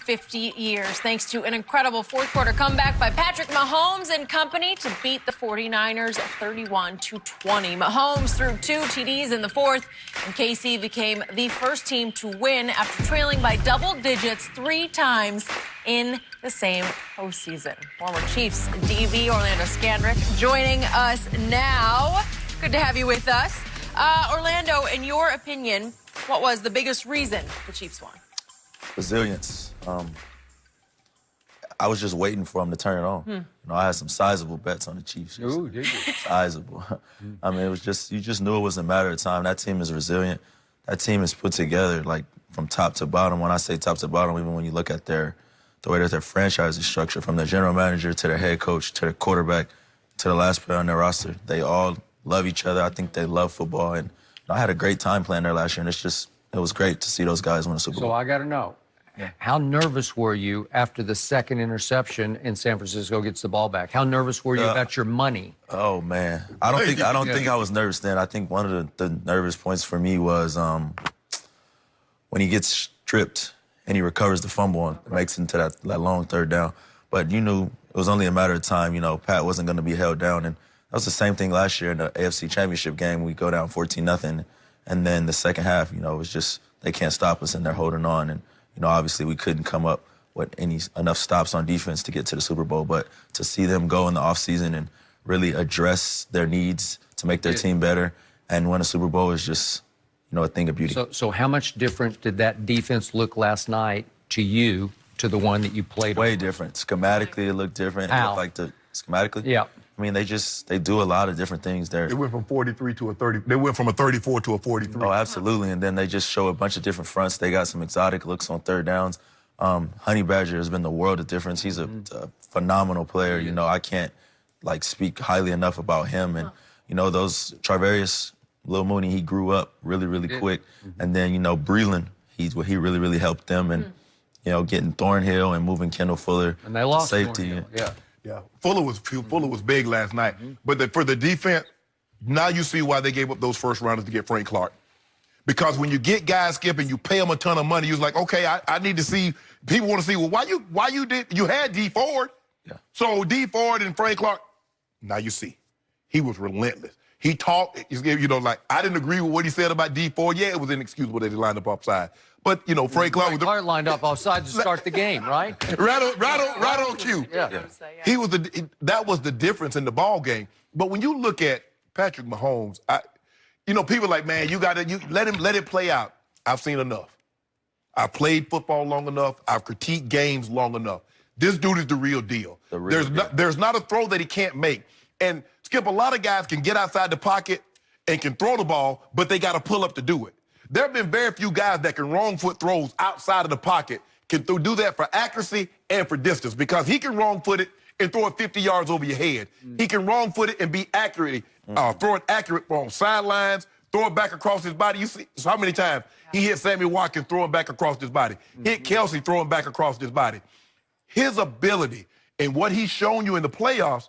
50 years, thanks to an incredible fourth-quarter comeback by Patrick Mahomes and company to beat the 49ers 31-20. Mahomes threw 2 TDs in the fourth, and KC became the first team to win after trailing by double digits 3 times in the same postseason. Former Chiefs DB Orlando Scandrick joining us now. Good to have you with us. Orlando, in your opinion, what was the biggest reason the Chiefs won? Resilience. I was just waiting for them to turn it on. You know, I had some sizable bets on the Chiefs. Ooh, did you? Sizable. I mean, it was just, you just knew it was a matter of time. That team is resilient. That team is put together, like, from top to bottom. When I say top to bottom, even when you look at the way that their franchise is structured, from their general manager to their head coach to their quarterback to the last player on their roster, they all love each other. I think they love football. And I had a great time playing there last year, and it was great to see those guys win a Super Bowl. So I got to know, how nervous were you after the second interception and San Francisco gets the ball back? How nervous were you about your money? Oh man, I don't think I was nervous then. I think one of the nervous points for me was when he gets stripped and he recovers the fumble and makes it into that long third down. But you knew it was only a matter of time. You know, Pat wasn't going to be held down, and that was the same thing last year in the AFC Championship game. We go down 14-0, and then the second half, you know, it was just they can't stop us, and they're holding on. And you know, obviously we couldn't come up with enough stops on defense to get to the Super Bowl. But to see them go in the offseason and really address their needs to make their team better and win a Super Bowl is just, you know, a thing of beauty. So how much different did that defense look last night to you to the one that you played? Way different. Schematically, it looked different. How? It looked like schematically? Yeah. I mean, they do a lot of different things there. They went from 43 to a 30. They went from a 34 to a 43. Oh, absolutely. And then they just show a bunch of different fronts. They got some exotic looks on third downs. Honey Badger has been the world of difference. He's a phenomenal player. You know, I can't, like, speak highly enough about him. And, you know, those Charvarius, Lil Mooney, he grew up really, really quick. And then, you know, Breland, he really, really helped them. And, you know, getting Thornhill and moving Kendall Fuller And they lost safety. Thornhill. Yeah. Yeah, Fuller was big last night. But for the defense, now you see why they gave up those first rounders to get Frank Clark. Because when you get guys, Skip, and you pay them a ton of money, you're like, okay, I need to see. People want to see, well, why you had D Ford. Yeah. So D Ford and Frank Clark. Now you see, he was relentless. He talked, you know, like, I didn't agree with what he said about D Ford. Yeah, it was inexcusable that he lined up offside. But, you know, Frank Clark was lined up offside to start the game, right? right on cue. Yeah. He was that was the difference in the ball game. But when you look at Patrick Mahomes, you know, people are like, man, you let it play out. I've seen enough. I've played football long enough. I've critiqued games long enough. This dude is the real deal. There's not a throw that he can't make. And Skip, a lot of guys can get outside the pocket and can throw the ball, but they got to pull up to do it. There have been very few guys that can wrong foot throws outside of the pocket, can do that for accuracy and for distance, because he can wrong foot it and throw it 50 yards over your head. He can wrong foot it and be accurate, throw it accurate on sidelines, throw it back across his body. You see so how many times he hit Sammy Watkins throwing back across his body, hit Kelsey throwing back across his body. His ability and what he's shown you in the playoffs,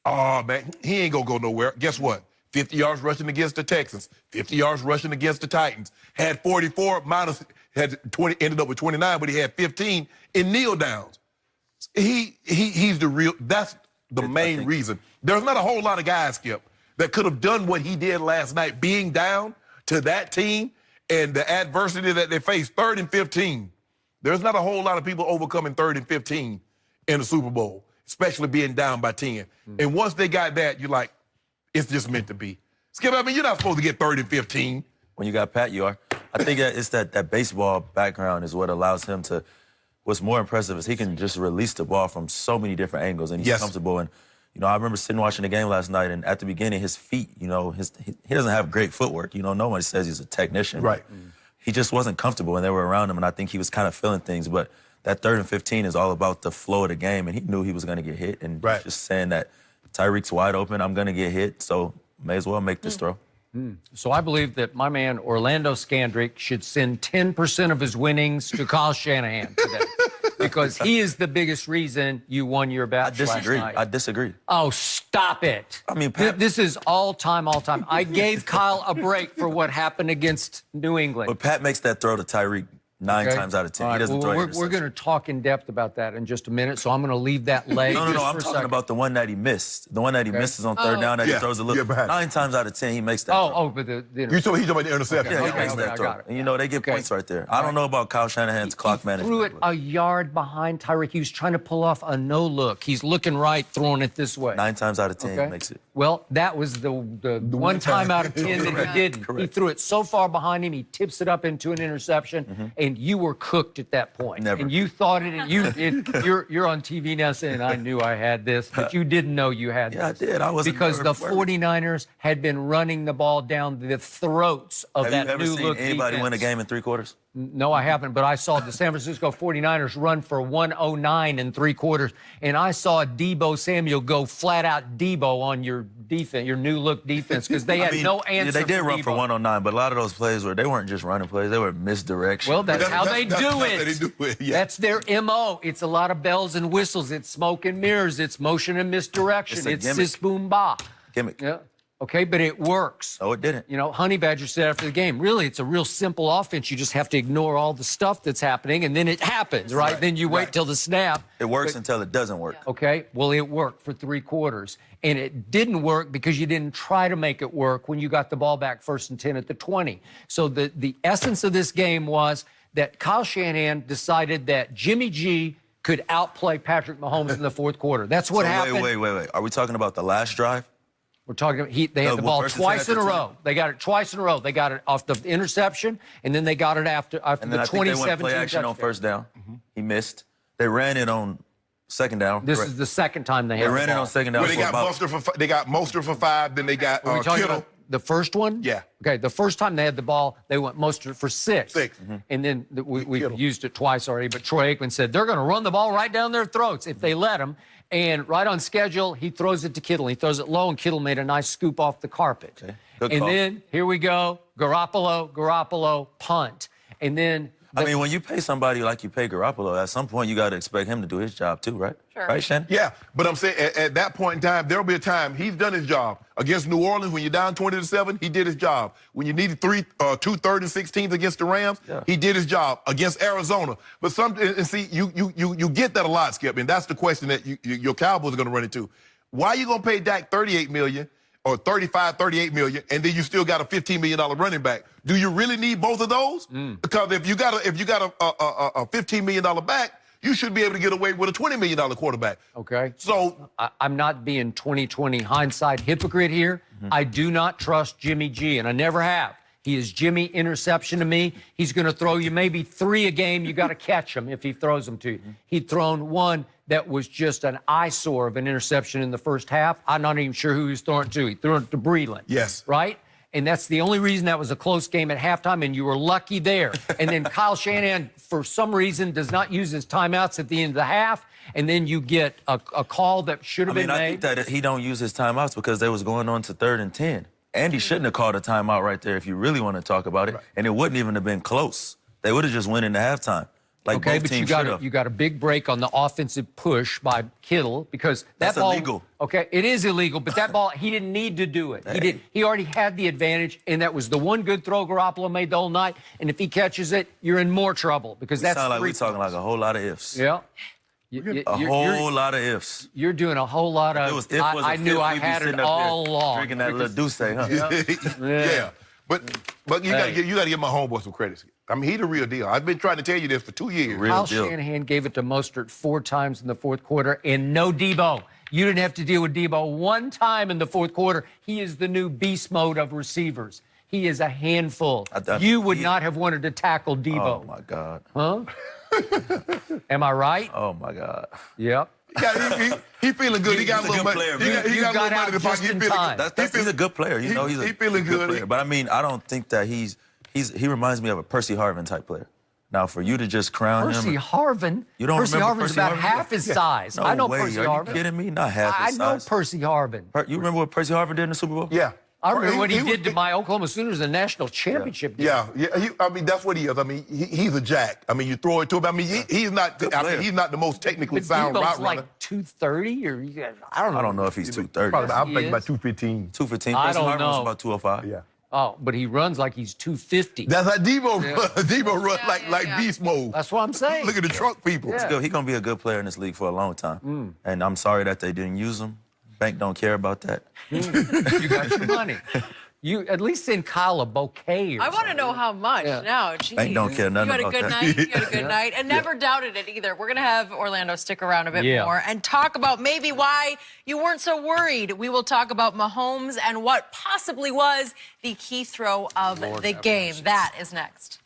oh, man, he ain't going to go nowhere. Guess what? 50 yards rushing against the Texans, 50 yards rushing against the Titans, had 44 minus, had 20, ended up with 29, but he had 15 in kneel downs. He's the real, that's the main reason. There's not a whole lot of guys, Skip, that could have done what he did last night, being down to that team and the adversity that they faced, 3rd and 15. There's not a whole lot of people overcoming 3rd and 15 in the Super Bowl, especially being down by 10. And once they got that, you're like, it's just meant to be. Skip, I mean, you're not supposed to get 3rd and 15. When you got Pat, you are. I think that it's that baseball background is what allows him to. What's more impressive is he can just release the ball from so many different angles, and he's comfortable. And you know, I remember sitting watching the game last night, and at the beginning, his feet, you know, he doesn't have great footwork. You know, no one says he's a technician. Right. He just wasn't comfortable, and they were around him, and I think he was kind of feeling things. But that 3rd and 15 is all about the flow of the game, and he knew he was going to get hit, and just saying that Tyreek's wide open, I'm going to get hit, so may as well make this throw. So I believe that my man Orlando Scandrick should send 10% of his winnings to Kyle Shanahan today, because he is the biggest reason you won your bet last night. I disagree. Oh, stop it. I mean, Pat, this is all time. I gave Kyle a break for what happened against New England. But Pat makes that throw to Tyreek Nine times out of 10. All right, He doesn't throw we're interception. going to talk in depth about that in just a minute, so I'm going to leave that lay. No, just I'm for a talking second. about the one that he missed. The one that he misses on third down that he throws a little. 9 times out of 10, he makes that throw. But the He's talking about the interception. Yeah, he Okay, makes okay, that I throw. got it. And, you know, they get points right there. I don't know about Kyle Shanahan's clock management. Threw it a yard behind Tyreek. He was trying to pull off a no-look. He's looking right, throwing it this way. 9 times out of 10, he makes it. Well, that was the one time out of 10 that he didn't. Correct. He threw it so far behind him, he tips it up into an interception, and you were cooked at that point. Never. And you thought it. You're on TV now saying, I knew I had this, but you didn't know you had this. Yeah, I did. I wasn't Because the nervous. 49ers had been running the ball down the throats of Have that you ever new seen look anybody defense. win a game in 3 quarters? No, I haven't, but I saw the San Francisco 49ers run for 109 in 3 quarters, and I saw Debo Samuel go flat out Debo on your defense, your new look defense, because they had no answer. Yeah, they did for run Debo. for 109, but a lot of those plays they weren't just running plays, they were misdirection. Well, that's how they do how it. they do it, yeah. That's their MO. It's a lot of bells and whistles. It's smoke and mirrors. It's motion and misdirection. It's a It's gimmick. sis boom ba. Gimmick. Yeah. Okay, but it works. No, it didn't. You know, Honey Badger said after the game, really, it's a real simple offense. You just have to ignore all the stuff that's happening, and then it happens, right? Then you wait till the snap. It works until it doesn't work. Okay, well, it worked for 3 quarters. And it didn't work because you didn't try to make it work when you got the ball back 1st and 10 at the 20. So the essence of this game was that Kyle Shanahan decided that Jimmy G could outplay Patrick Mahomes in the 4th quarter. That's what happened. Wait. Are we talking about the last drive? We're talking. They had the ball 1st and 10 twice at in a the row. They got it twice in a row. They got it off the interception, and then they got it after And then the I think they 2017 went play action on touchdown. 1st down. He missed. They ran it on 2nd down. This Correct. is the second time they had They the ran it ball. on 2nd down. Well, they for got about- Mostert for 5, then they got Are we talking Kittle. about the first one? Yeah. Okay, the first time they had the ball, they went Mostert for 6. 6. And then we've Kittle. used it twice already, but Troy Aikman said they're going to run the ball right down their throats if they let them. And right on schedule, he throws it to Kittle. He throws it low, and Kittle made a nice scoop off the carpet. Okay. Good And call. then, here we go, Garoppolo, punt. And then... I mean, when you pay somebody like you pay Garoppolo, at some point you got to expect him to do his job too, right? Sure. Right, Shannon? Yeah, but I'm saying at that point in time, there'll be a time he's done his job. Against New Orleans, when you're down 20-7, he did his job. When you needed 2 3rd and 16s against the Rams, he did his job. Against Arizona. But see, you get that a lot, Skip, and that's the question that your Cowboys are going to run into. Why are you going to pay Dak $38 million or $38 million, and then you still got a $15 million running back? Do you really need both of those? Because if you got a $15 million back, you should be able to get away with a $20 million quarterback. Okay. So I'm not being 20/20 hindsight hypocrite here. I do not trust Jimmy G, and I never have. He is Jimmy interception to me. He's going to throw you maybe 3 a game. You got to catch him if he throws them to you. He'd thrown one that was just an eyesore of an interception in the first half. I'm not even sure who he was throwing it to. He threw it to Breland. Yes. Right? And that's the only reason that was a close game at halftime, and you were lucky there. And then Kyle Shanahan, for some reason, does not use his timeouts at the end of the half, and then you get a call that should have been I made. think that he don't use his timeouts because they was going on to 3rd and 10. Andy shouldn't have called a timeout right there if you really want to talk about it, and it wouldn't even have been close. They would have just went into halftime. Like Okay, both but teams you got a big break on the offensive push by Kittle because that That's ball, illegal. Okay, it is illegal, but that ball he didn't need to do it. He already had the advantage, and that was the one good throw Garoppolo made the whole night. And if he catches it, you're in more trouble because that's sound like three we talking points. like a whole lot of ifs. Yeah. A whole lot of ifs. You're doing a whole lot If it of. was if I was knew if, I we'd be had sitting it up here all along. drinking that little douce, huh? yeah. But you got to give my homeboy some credit. I mean, he's the real deal. I've been trying to tell you this for 2 years. Real Kyle deal. Shanahan gave it to Mostert 4 times in the 4th quarter, and no Debo. You didn't have to deal with Debo 1 time in the 4th quarter. He is the new beast mode of receivers. He is a handful. You would not have wanted to tackle Debo. Oh my God. Huh? Am I right? Oh my God. Yep. He feeling good. He got a He's a little good money. player, He man. got, he You got a got little money out in the pocket. just He in feeling time. good. He's a good player. You know, he's a feeling good good. player. But I mean, I don't think that he reminds me of a Percy Harvin type player. Now, for you to just crown Percy him. Harvin. You don't Percy remember Harvin's Percy about Harvin? half his size. No I know way. Percy Are Harvin. you kidding me? Not half I his know size. Percy Harvin. You remember what Percy Harvin did in the Super Bowl? Yeah. I remember what he did to my Oklahoma Sooners in the national championship game. Yeah. I mean, that's what he is. I mean, he's a jack. I mean, you throw it to him. I mean, he's not. I mean, he's not the most technically But sound route Debo's runner. like 230 or I don't know. I don't know if he's 230. I'm He thinking about is. 215. 215. I Percy don't Harvin was know. about 205. Yeah. Oh, but he runs like he's 250. That's how Debo runs. Debo runs like beast mode. That's what I'm saying. Look at the truck people. He's going to be a good player in this league for a long time. And I'm sorry that they didn't use him. Bank don't care about that. You got your money. You at least send Kyle a bouquet. I want to know how much. No, geez. Bank don't care nothing You had a good about night. that. You had a good night, and never doubted it either. We're gonna have Orlando stick around a bit Yeah. more and talk about maybe why you weren't so worried. We will talk about Mahomes and what possibly was the key throw of the game. That is next.